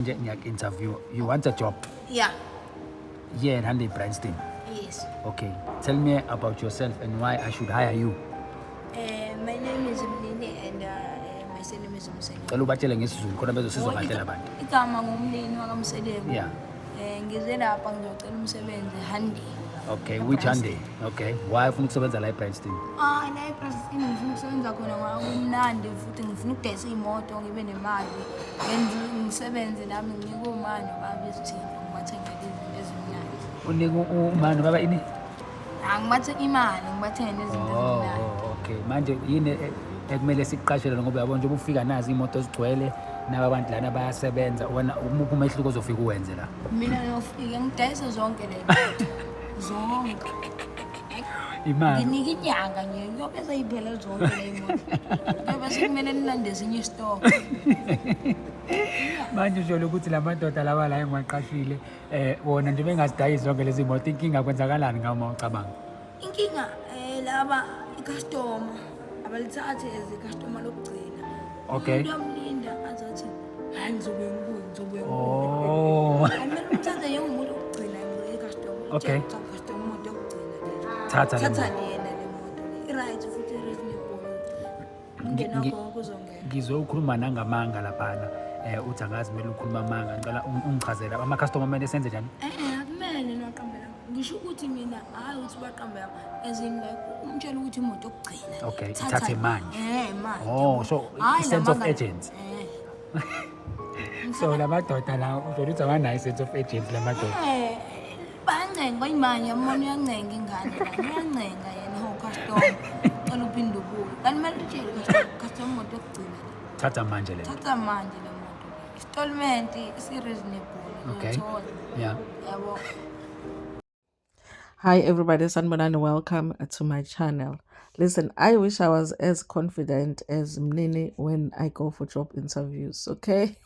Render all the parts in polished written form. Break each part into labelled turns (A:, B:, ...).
A: Interview. You want a job?
B: Yeah.
A: Here in Hande Bryanston.
B: Yes.
A: Okay. Tell me about yourself and why I should hire you.
B: My name is Mnini and my surname is Msele.
A: Cela ubatshele ngesizulu khona bezosizokhatela abantu.
B: Igama ngumlini wakaMsele.
A: Yeah.
B: Ngize lapha ngizocela umsebenzi Hande.
A: Okay, which Hande? Okay. Why ufuna ukusebenza la eBryanston?
B: La eBryanston ngifuna ukusebenza khona ngoba kumnandi futhi ngifuna ukudayisa imoto ngibe nemali. Ngenze umsebenzi nami ngike umani baba besithini ngibathengele izinto ezimnandi.
A: Unika umani baba ini?
B: Ngibathe imali ngibathengele izinto ezimnandi.
A: Okay. Manje yini ekumele siqashele ngoba yabona nje ubufika nazi imoto ezigcwele naba abantu lana bayasebenza wena umuphi umehluko ozofika uwenze la?
B: Mina ngiyofika ngidayisa zonke lento. Zonke.
A: Imali.
B: Nginika inyanga nje ngoba seyiphela zonke le imoto. Ngoba sekumele nilande ezinye istore.
A: Manje usho ukuthi lamadoda lawa la engiwaqashile wona nje bengazidayisi zonke lezi moto inkinga kwenzakalani ngama ucabanga?
B: Inkinga laba icustomer abalithathe as icustomer lokugcina.
A: Okay.
B: Umuntu amlinda azathi hayi ngizobe ngibuye.
A: Oh.
B: Kumele umthathe njengomuntu okugcina icustomer.
A: Okay.
B: Customer umuntu okugcina.
A: Thatha le moto.
B: Yena le moto le. I-right futhi reasonable. Ungena konke uzongena.
A: Ngizwe ukhuluma nangamanga laphana uthi angazi kumele ukhuluma amanga ngicela ungichazela ama customer manje senze njani?
B: Akumele noqambela. Ngisho ukuthi mina hayi uthi baqambela ezini like umtshela ukuthi imoto okugcina.
A: Okay, ithathe manje.
B: Manje.
A: Oh, so sense of urgency. So lamadoda la uzolu uthi abanayo sense of urgency lamadoda.
B: Bayancenga imali yamona uyancenga ingane la. Uyancenga yena ho customer. Cela uphinde ubuye. Kanti manje utshele customer imoto okugcina.
A: Thatha manje le.
B: Thatha manje le moto. Installment is reasonable.
A: Okay. Yeah.
B: Yabo.
C: Hi everybody, Sanbonani, welcome to my channel. Listen, I wish I was as confident as Mnini when I go for job interviews, okay?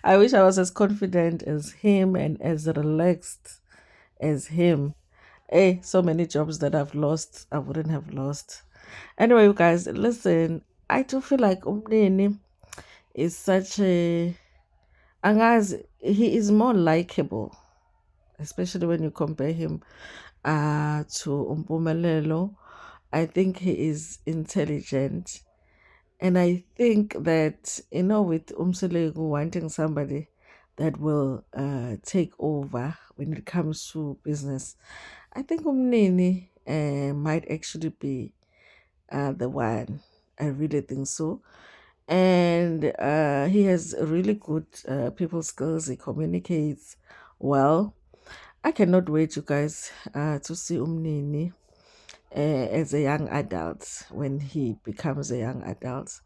C: I wish I was as confident as him and as relaxed as him. So many jobs that I've lost, I wouldn't have lost. Anyway, you guys, listen, I do feel like Mnini is such a... Angaz, he is more likable, especially when you compare him to Mpumelelo. I think he is intelligent. And I think that, you know, with Umselegu wanting somebody that will take over when it comes to business, I think Umnini might actually be the one. I really think so. And he has really good people skills. He communicates well. I cannot wait, you guys, to see Umnini as a young adult when he becomes a young adult.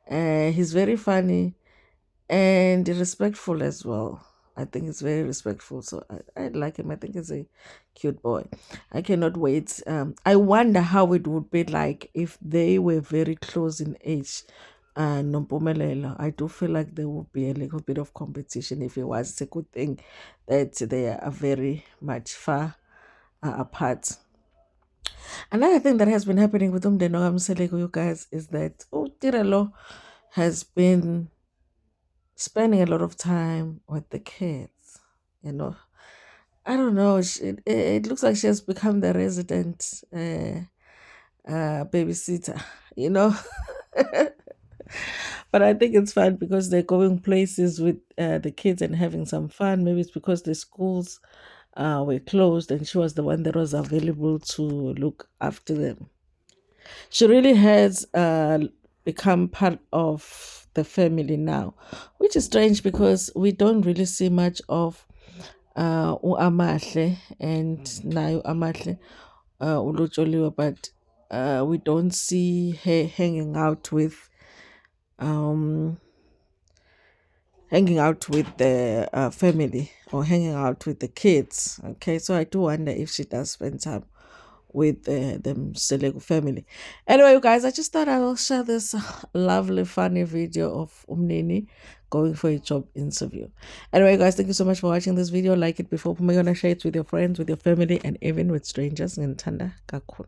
C: He's very funny and respectful as well. I think he's very respectful, so I like him. I think he's a cute boy. I cannot wait. I wonder how it would be like if they were very close in age. Nompumelelo, I do feel like there would be a little bit of competition if it was. It's a good thing that they are very much far apart. Another thing that has been happening with Umndeni Mseleko, you guys, is that Tirelo has been spending a lot of time with the kids. You know, I don't know. It looks like she has become the resident babysitter. You know. But I think it's fun because they're going places with the kids and having some fun. Maybe it's because the schools were closed and she was the one that was available to look after them. She really has become part of the family now, which is strange because we don't really see much of Amahle and Nayo Amahle Ulucholiwa, but we don't see her hanging out with the family or hanging out with the kids. Okay, so I do wonder if she does spend time with the Selego family. Anyway, you guys, I just thought I will share this lovely funny video of Umnini going for a job interview. Anyway, you guys, thank you so much for watching this video. Like it before, share it with your friends, with your family, and even with strangers. Ngithanda kakhulu.